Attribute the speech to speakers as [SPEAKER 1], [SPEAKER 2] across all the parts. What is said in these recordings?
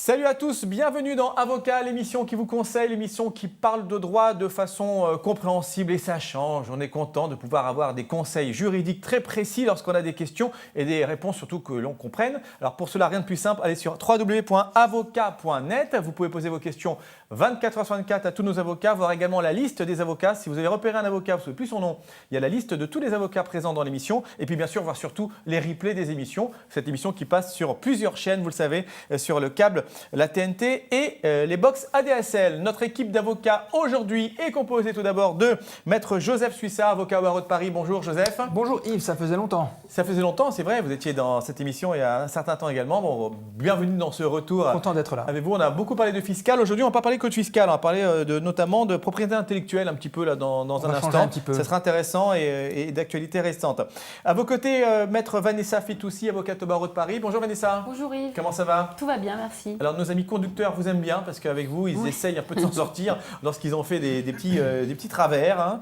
[SPEAKER 1] Salut à tous, bienvenue dans Avocat, l'émission qui vous conseille, l'émission qui parle de droit de façon compréhensible et ça change. On est content de pouvoir avoir des conseils juridiques très précis lorsqu'on a des questions et des réponses surtout que l'on comprenne. Alors pour cela, rien de plus simple, allez sur www.avocat.net. Vous pouvez poser vos questions 24h/24 à tous nos avocats, voir également la liste des avocats. Si vous avez repéré un avocat, vous ne savez plus son nom, il y a la liste de tous les avocats présents dans l'émission. Et puis bien sûr, voir surtout les replays des émissions. Cette émission qui passe sur plusieurs chaînes, vous le savez, sur le câble, la TNT et les box ADSL. Notre équipe d'avocats aujourd'hui est composée tout d'abord de Maître Joseph Suissard, avocat au barreau de Paris. Bonjour Joseph.
[SPEAKER 2] Bonjour Yves, ça faisait longtemps.
[SPEAKER 1] Ça faisait longtemps, c'est vrai, vous étiez dans cette émission il y a un certain temps également. Bon, bienvenue dans ce retour.
[SPEAKER 2] Content d'être là.
[SPEAKER 1] Avec vous, on a beaucoup parlé de fiscal. Aujourd'hui, on ne va pas parler que de fiscal, on va parler notamment de propriété intellectuelle un petit peu là, dans un instant.
[SPEAKER 2] Un petit peu.
[SPEAKER 1] Ça sera intéressant et d'actualité récente. À vos côtés, Maître Vanessa Fitoussi, avocate au barreau de Paris. Bonjour Vanessa.
[SPEAKER 3] Bonjour Yves.
[SPEAKER 1] Comment ça va?
[SPEAKER 3] Tout va bien, merci.
[SPEAKER 1] Alors nos amis conducteurs vous aiment bien parce qu'avec vous, ils essayent un peu de s'en sortir lorsqu'ils ont fait des petits travers. Hein.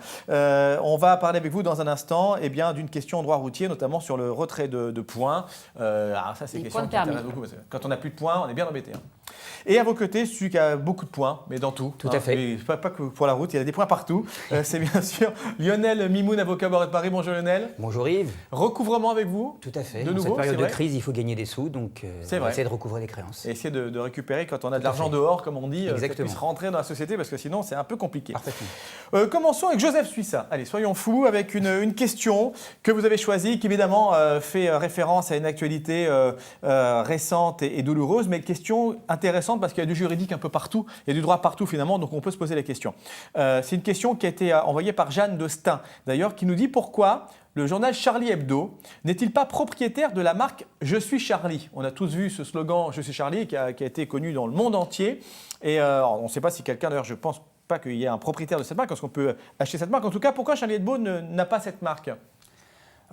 [SPEAKER 1] On va parler avec vous dans un instant d'une question en droit routier, notamment sur le retrait de points. Alors ça, c'est une question qui intéresse beaucoup parce que quand on n'a plus de points, on est bien embêté. Hein. Et à vos côtés, celui qui a beaucoup de points, mais dans tout.
[SPEAKER 2] Tout à fait.
[SPEAKER 1] Pas que pour la route, il y a des points partout. C'est bien sûr Lionel Mimoun, avocat au barreau de Paris. Bonjour Lionel.
[SPEAKER 4] Bonjour Yves.
[SPEAKER 1] Recouvrement avec vous.
[SPEAKER 4] Tout à fait.
[SPEAKER 1] De
[SPEAKER 4] Dans
[SPEAKER 1] nouveau,
[SPEAKER 4] cette période
[SPEAKER 1] c'est
[SPEAKER 4] de
[SPEAKER 1] vrai.
[SPEAKER 4] crise, il faut gagner des sous, donc on va essayer de recouvrer les créances.
[SPEAKER 1] Et essayer de récupérer quand on a de l'argent dehors, comme on dit, que ça puisse rentrer dans la société, parce que sinon c'est un peu compliqué.
[SPEAKER 4] Parfaitement.
[SPEAKER 1] Commençons avec Joseph Suissard. Allez, soyons fous avec une question que vous avez choisie, qui évidemment fait référence à une actualité récente et douloureuse, mais question intéressante parce qu'il y a du juridique un peu partout, il y a du droit partout finalement, donc on peut se poser la question. C'est une question qui a été envoyée par Jeanne de Stein, d'ailleurs, qui nous dit pourquoi le journal Charlie Hebdo n'est-il pas propriétaire de la marque « Je suis Charlie ». On a tous vu ce slogan « Je suis Charlie » qui a été connu dans le monde entier. Et on ne sait pas si quelqu'un, d'ailleurs je pense pas qu'il y ait un propriétaire de cette marque, parce qu'on peut acheter cette marque. En tout cas, pourquoi Charlie Hebdo n'a pas cette marque ?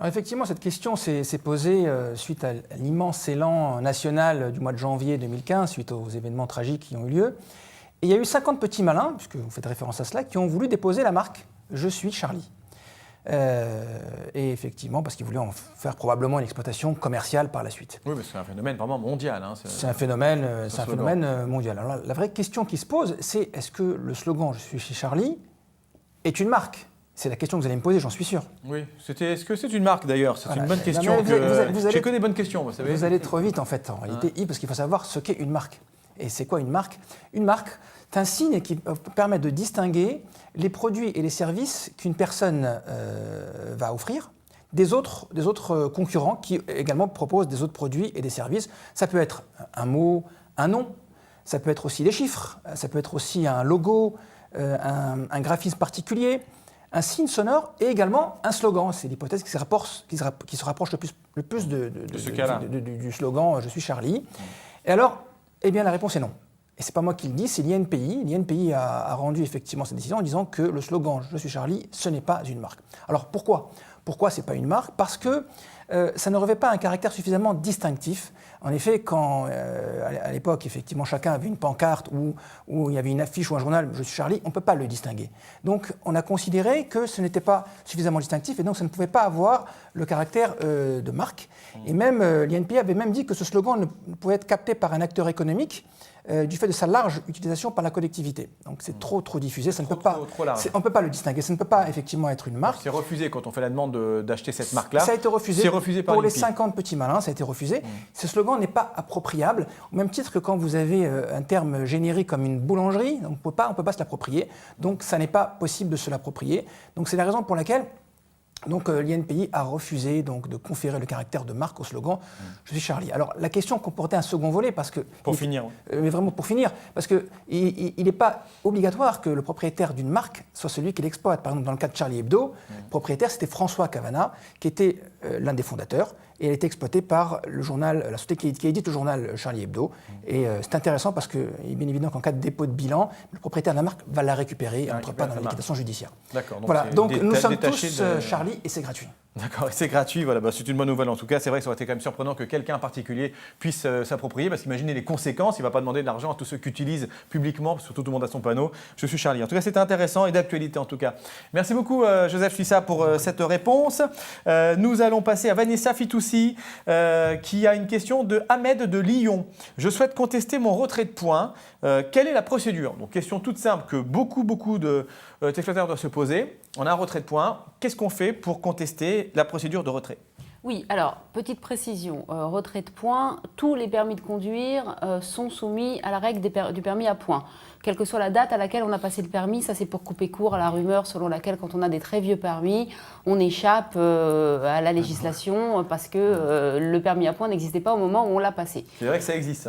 [SPEAKER 2] Alors effectivement, cette question s'est posée suite à l'immense élan national du mois de janvier 2015, suite aux événements tragiques qui ont eu lieu. Et il y a eu 50 petits malins, puisque vous faites référence à cela, qui ont voulu déposer la marque « Je suis Charlie ». Et effectivement, parce qu'ils voulaient en faire probablement une exploitation commerciale par la suite.
[SPEAKER 1] Oui, mais c'est un phénomène vraiment mondial. Hein,
[SPEAKER 2] c'est un phénomène mondial. Alors la vraie question qui se pose, c'est est-ce que le slogan « Je suis chez Charlie » est une marque ? C'est la question que vous allez me poser, j'en suis sûr.
[SPEAKER 1] Oui, est-ce que c'est une marque d'ailleurs? C'est une bonne question. J'ai que des bonnes questions, vous savez.
[SPEAKER 2] Vous allez trop vite en fait, en réalité, Yves, parce qu'il faut savoir ce qu'est une marque. Et c'est quoi une marque? Une marque, c'est un signe qui permet de distinguer les produits et les services qu'une personne va offrir des autres concurrents qui également proposent des autres produits et des services. Ça peut être un mot, un nom, ça peut être aussi des chiffres, ça peut être aussi un logo, un graphisme particulier, un signe sonore et également un slogan. C'est l'hypothèse qui se rapproche le plus du slogan « Je suis Charlie ». Et alors, eh bien, la réponse est non. Et ce n'est pas moi qui le dis, c'est l'INPI. L'INPI a rendu effectivement cette décision en disant que le slogan « Je suis Charlie », ce n'est pas une marque. Alors pourquoi? Pourquoi ce n'est pas une marque? Parce que ça ne revêt pas un caractère suffisamment distinctif. En effet, quand à l'époque, effectivement, chacun avait une pancarte où il y avait une affiche ou un journal « Je suis Charlie », on ne peut pas le distinguer. Donc on a considéré que ce n'était pas suffisamment distinctif et donc ça ne pouvait pas avoir le caractère de marque. Et même l'INPI avait même dit que ce slogan ne pouvait être capté par un acteur économique du fait de sa large utilisation par la collectivité. Donc c'est trop diffusé, ça ne peut pas, on ne peut pas le distinguer, ça ne peut pas effectivement être une marque.
[SPEAKER 1] C'est refusé quand on fait la demande d'acheter cette marque-là.
[SPEAKER 2] Ça a été refusé.
[SPEAKER 1] C'est refusé par
[SPEAKER 2] pour les 50 petits malins, ça a été refusé. Ce slogan n'est pas appropriable, au même titre que quand vous avez un terme générique comme une boulangerie, on ne peut pas se l'approprier, donc ça n'est pas possible de se l'approprier. Donc c'est la raison pour laquelle l'INPI a refusé de conférer le caractère de marque au slogan « Je suis Charlie ». Alors la question comportait un second volet parce que… mais vraiment pour finir, parce qu'il n'est pas obligatoire que le propriétaire d'une marque soit celui qui l'exploite. Par exemple, dans le cas de Charlie Hebdo, le propriétaire c'était François Cavana, qui était l'un des fondateurs, et elle était exploitée par le journal, la société qui édite le journal Charlie Hebdo. Et c'est intéressant parce que, bien évidemment, qu'en cas de dépôt de bilan, le propriétaire de la marque va la récupérer et n'entre pas dans la liquidation judiciaire.
[SPEAKER 1] D'accord.
[SPEAKER 2] Donc nous sommes tous Charlie et c'est gratuit.
[SPEAKER 1] D'accord, c'est gratuit, voilà, c'est une bonne nouvelle en tout cas. C'est vrai que ça aurait été quand même surprenant que quelqu'un en particulier puisse s'approprier, parce qu'imaginez les conséquences, il ne va pas demander de l'argent à tous ceux qui utilisent publiquement, surtout tout le monde a son panneau. Je suis Charlie. En tout cas, c'était intéressant et d'actualité en tout cas. Merci beaucoup Joseph Suissa pour cette réponse. Nous allons passer à Vanessa Fitoussi qui a une question de Ahmed de Lyon. Je souhaite contester mon retrait de points. Quelle est la procédure? Donc question toute simple que beaucoup de téléspectateurs doivent se poser. On a un retrait de points. Qu'est-ce qu'on fait pour contester la procédure de retrait?
[SPEAKER 3] Oui, alors, petite précision, retrait de points, tous les permis de conduire sont soumis à la règle du permis à points. Quelle que soit la date à laquelle on a passé le permis, ça c'est pour couper court à la rumeur selon laquelle quand on a des très vieux permis, on échappe à la législation parce que le permis à points n'existait pas au moment où on l'a passé.
[SPEAKER 1] C'est vrai que ça existe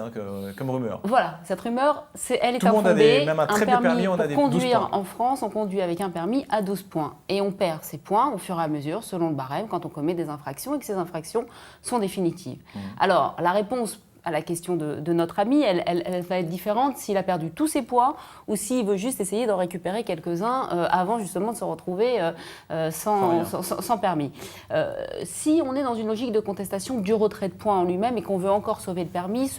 [SPEAKER 1] comme rumeur.
[SPEAKER 3] Voilà, cette rumeur, elle est
[SPEAKER 1] Tout le monde a même un très vieux permis, on a des 12 points.
[SPEAKER 3] Pour conduire en France, on conduit avec un permis à 12 points. Et on perd ces points au fur et à mesure, selon le barème, quand on commet des infractions et que ces infractions sont définitives. Alors, la réponse à la question de notre ami, elle va être différente s'il a perdu tous ses points ou s'il veut juste essayer d'en récupérer quelques-uns avant justement de se retrouver sans permis. Si on est dans une logique de contestation du retrait de points en lui-même et qu'on veut encore sauver le permis,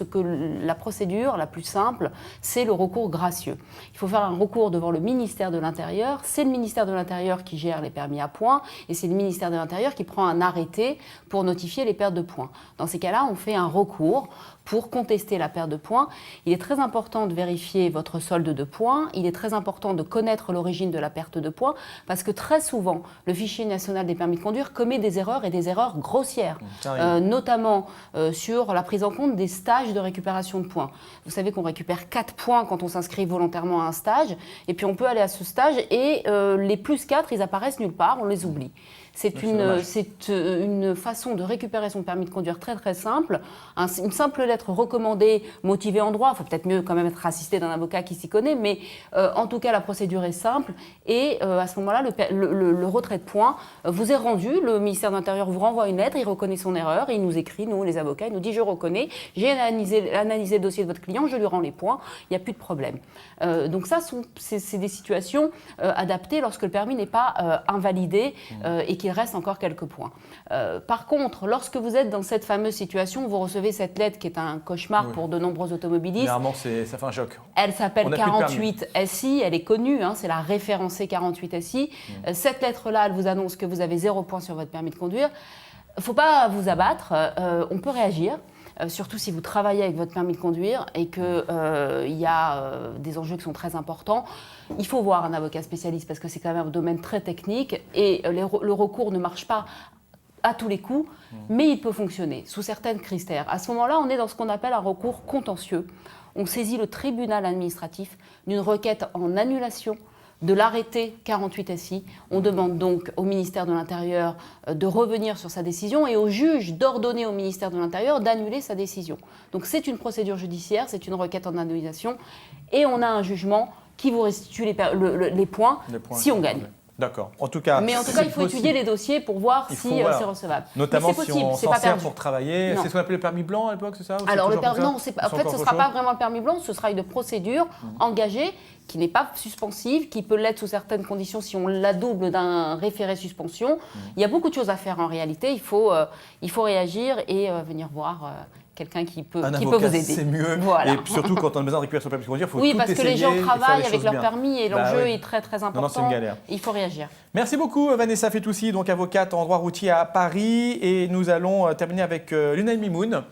[SPEAKER 3] la procédure la plus simple, c'est le recours gracieux. Il faut faire un recours devant le ministère de l'Intérieur. C'est le ministère de l'Intérieur qui gère les permis à points et c'est le ministère de l'Intérieur qui prend un arrêté pour notifier les pertes de points. Dans ces cas-là, on fait un recours pour contester la perte de points. Il est très important de vérifier votre solde de points, il est très important de connaître l'origine de la perte de points, parce que très souvent, le fichier national des permis de conduire commet des erreurs et des erreurs grossières, notamment sur la prise en compte des stages de récupération de points. Vous savez qu'on récupère 4 points quand on s'inscrit volontairement à un stage, et puis on peut aller à ce stage et les plus 4, ils apparaissent nulle part, on les oublie. C'est une façon de récupérer son permis de conduire très très simple, une simple lettre recommandée, motivée en droit. Il faut peut-être mieux quand même être assisté d'un avocat qui s'y connaît, mais en tout cas la procédure est simple et à ce moment-là le retrait de points vous est rendu, le ministère de l'Intérieur vous renvoie une lettre, il reconnaît son erreur, et il nous écrit, nous les avocats, il nous dit je reconnais, j'ai analysé le dossier de votre client, je lui rends les points, il n'y a plus de problème. Donc ça c'est des situations adaptées lorsque le permis n'est pas invalidé et qu'il reste encore quelques points. Par contre, lorsque vous êtes dans cette fameuse situation, vous recevez cette lettre qui est un cauchemar pour de nombreux automobilistes.
[SPEAKER 1] Généralement, ça fait un choc.
[SPEAKER 3] Elle s'appelle 48 SI, elle est connue, c'est la référencée 48 SI. Cette lettre-là, elle vous annonce que vous avez 0 points sur votre permis de conduire. Il ne faut pas vous abattre, on peut réagir. Surtout si vous travaillez avec votre permis de conduire et qu'il y a des enjeux qui sont très importants. Il faut voir un avocat spécialiste parce que c'est quand même un domaine très technique et le recours ne marche pas à tous les coups, mais il peut fonctionner sous certaines critères. À ce moment-là, on est dans ce qu'on appelle un recours contentieux. On saisit le tribunal administratif d'une requête en annulation de l'arrêté 48 SI. On demande donc au ministère de l'Intérieur de revenir sur sa décision et au juge d'ordonner au ministère de l'Intérieur d'annuler sa décision. Donc c'est une procédure judiciaire, c'est une requête en annulation et on a un jugement qui vous restitue les points si on gagne.
[SPEAKER 1] D'accord. En tout cas,
[SPEAKER 3] il faut étudier les dossiers pour voir si c'est recevable.
[SPEAKER 1] Notamment si on s'en sert pour travailler. C'est ce qu'on appelait le permis blanc à l'époque, c'est ça?
[SPEAKER 3] Alors le permis, non, en fait, ce ne sera pas vraiment le permis blanc, ce sera une procédure engagée qui n'est pas suspensive, qui peut l'être sous certaines conditions si on la double d'un référé suspension. Il y a beaucoup de choses à faire en réalité. Il faut réagir et venir voir quelqu'un qui peut vous aider.
[SPEAKER 1] C'est mieux. Voilà. Et puis surtout, quand on a besoin de récupérer son permis de conduire, il faut tout essayer.
[SPEAKER 3] Oui, parce que les gens travaillent avec leur permis et l'enjeu est très très important.
[SPEAKER 1] Non, c'est une galère.
[SPEAKER 3] Il faut réagir.
[SPEAKER 1] Merci beaucoup Vanessa Fitoussi, donc avocate en droit routier à Paris. Et nous allons terminer avec Lionel Mimoun,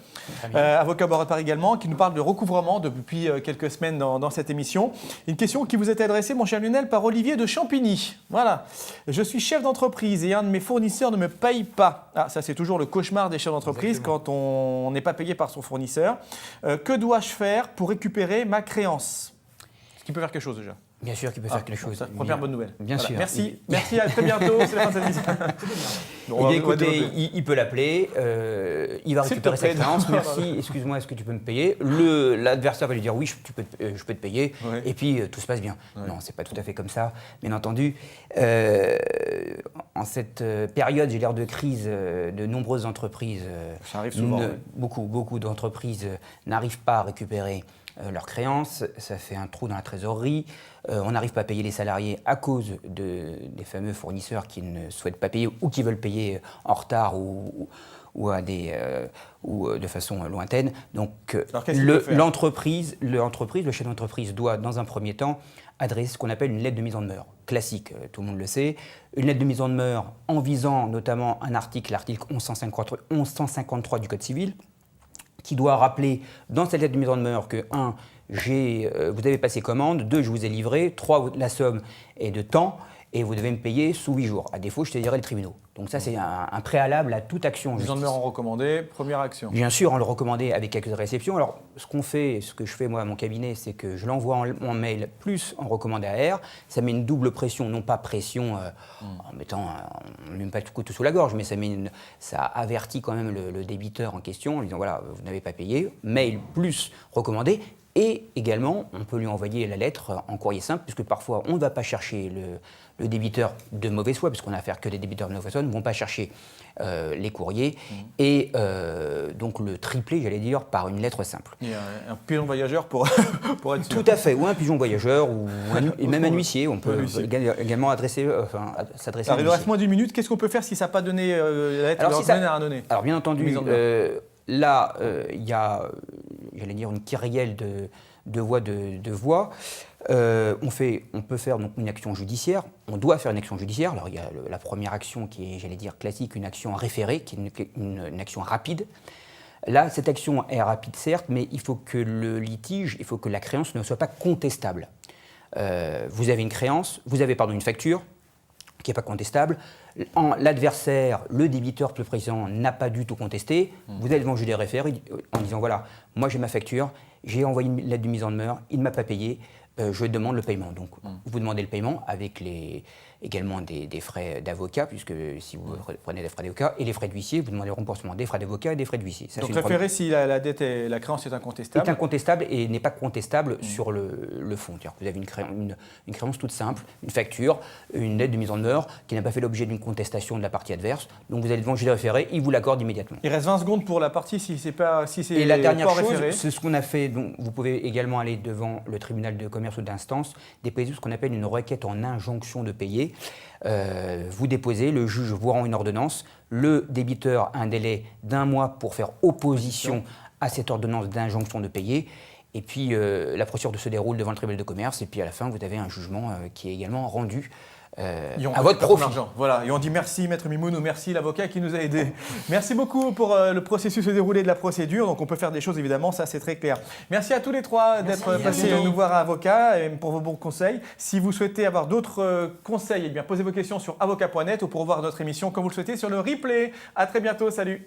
[SPEAKER 1] avocat au barreau de Paris également, qui nous parle de recouvrement depuis quelques semaines dans cette émission. Une question qui vous est adressée, mon cher Lionel, par Olivier de Champigny. Voilà. Je suis chef d'entreprise et un de mes fournisseurs ne me paye pas. Ah, ça c'est toujours le cauchemar des chefs d'entreprise. Exactement. Quand on n'est pas payé par son fournisseur. Que dois-je faire pour récupérer ma créance? Est-ce qu'il peut faire quelque chose déjà?
[SPEAKER 4] Bien sûr qu'il peut faire quelque chose.
[SPEAKER 1] Première bonne nouvelle.
[SPEAKER 4] Bien sûr.
[SPEAKER 1] Merci. Merci, à très bientôt. C'est la fin de cette émission.
[SPEAKER 4] Écoutez, il peut l'appeler, il va récupérer sa créance. Merci, excuse-moi, est-ce que tu peux me payer? L'adversaire va lui dire oui, je peux te payer, et puis tout se passe bien. Non, c'est pas tout à fait comme ça, bien entendu. En cette période, j'ai l'air de crise, de nombreuses entreprises,
[SPEAKER 1] ça arrive souvent,
[SPEAKER 4] beaucoup d'entreprises n'arrivent pas à récupérer leurs créances, ça fait un trou dans la trésorerie, on n'arrive pas à payer les salariés à cause des fameux fournisseurs qui ne souhaitent pas payer ou qui veulent payer en retard ou de façon lointaine. Donc l'entreprise, le chef d'entreprise doit dans un premier temps adresser ce qu'on appelle une lettre de mise en demeure. Classique, tout le monde le sait. Une lettre de mise en demeure en visant notamment l'article 1153 du Code civil, qui doit rappeler dans cette lettre de mise en demeure que 1. Vous avez passé commande, 2. Je vous ai livré, 3. La somme est de temps et vous devez me payer sous 8 jours. À défaut, je saisirai les tribunaux. Donc ça, c'est un préalable à toute action en justice.
[SPEAKER 1] Mise en demeure en recommandé, première action.
[SPEAKER 4] Bien sûr, on le recommandé avec accusé de réception. Alors, ce que je fais moi à mon cabinet, c'est que je l'envoie en mail plus en recommandé AR. Ça met une double pression, non pas pression en ne met pas le couteau sous la gorge, mais ça avertit quand même le débiteur en question en lui disant voilà, vous n'avez pas payé. Mail plus recommandé. Et également, on peut lui envoyer la lettre en courrier simple, puisque parfois on ne va pas chercher le débiteur de mauvaise foi, puisqu'on n'a affaire que des débiteurs de mauvaise foi, ne vont pas chercher les courriers, et donc le tripler, j'allais dire, par une lettre simple.
[SPEAKER 1] Il y a un pigeon voyageur pour être sûr.
[SPEAKER 4] Tout à fait, ou un pigeon voyageur, et même un huissier, on peut également s'adresser à un huissier.
[SPEAKER 1] Il reste moins d'une minute, qu'est-ce qu'on peut faire si ça n'a pas donné la lettre à Annonay ? Alors
[SPEAKER 4] bien entendu, là, il y a, j'allais dire, une kyrielle de voies. On peut faire donc, une action judiciaire. On doit faire une action judiciaire. Alors, il y a la première action qui est, j'allais dire, classique, une action référée, qui est une action rapide. Là, cette action est rapide, certes, mais il faut que le litige, il faut que la créance ne soit pas contestable. Vous avez une créance, vous avez une facture qui n'est pas contestable. L'adversaire, le débiteur plus précisément, n'a pas du tout contesté. Vous allez devant le juge des référés en disant voilà, moi j'ai ma facture, j'ai envoyé une lettre de mise en demeure, il ne m'a pas payé, je demande le paiement. Donc vous demandez le paiement avec également des frais d'avocat, puisque si vous prenez des frais d'avocat et les frais d'huissier, vous demandez le remboursement des frais d'avocat et des frais d'huissier.
[SPEAKER 1] Donc référé si la dette et la créance est incontestable.
[SPEAKER 4] Est incontestable et n'est pas contestable sur le fond. C'est-à-dire que vous avez une créance toute simple, une facture, une lettre de mise en demeure qui n'a pas fait l'objet d'une contestation de la partie adverse. Donc vous allez devant le juge des référés, il vous l'accorde immédiatement.
[SPEAKER 1] Il reste 20 secondes pour la partie si c'est
[SPEAKER 4] et la dernière chose,
[SPEAKER 1] référé.
[SPEAKER 4] C'est ce qu'on a fait. Donc vous pouvez également aller devant le tribunal de commerce ou d'instance, déposer ce qu'on appelle une requête en injonction de payer. Vous déposez, le juge vous rend une ordonnance, le débiteur a un délai d'1 mois pour faire opposition à cette ordonnance d'injonction de payer, et puis la procédure se déroule devant le tribunal de commerce, et puis à la fin vous avez un jugement qui est également rendu à votre profit.
[SPEAKER 1] Voilà, et on dit merci Maître Mimoun ou merci l'avocat qui nous a aidés. Merci beaucoup pour le processus déroulé de la procédure. Donc on peut faire des choses évidemment, ça c'est très clair. Merci à tous les trois d'être passés nous voir à Avocat et pour vos bons conseils. Si vous souhaitez avoir d'autres conseils, eh bien posez vos questions sur avocat.net ou pour voir notre émission comme vous le souhaitez sur le replay. À très bientôt, salut.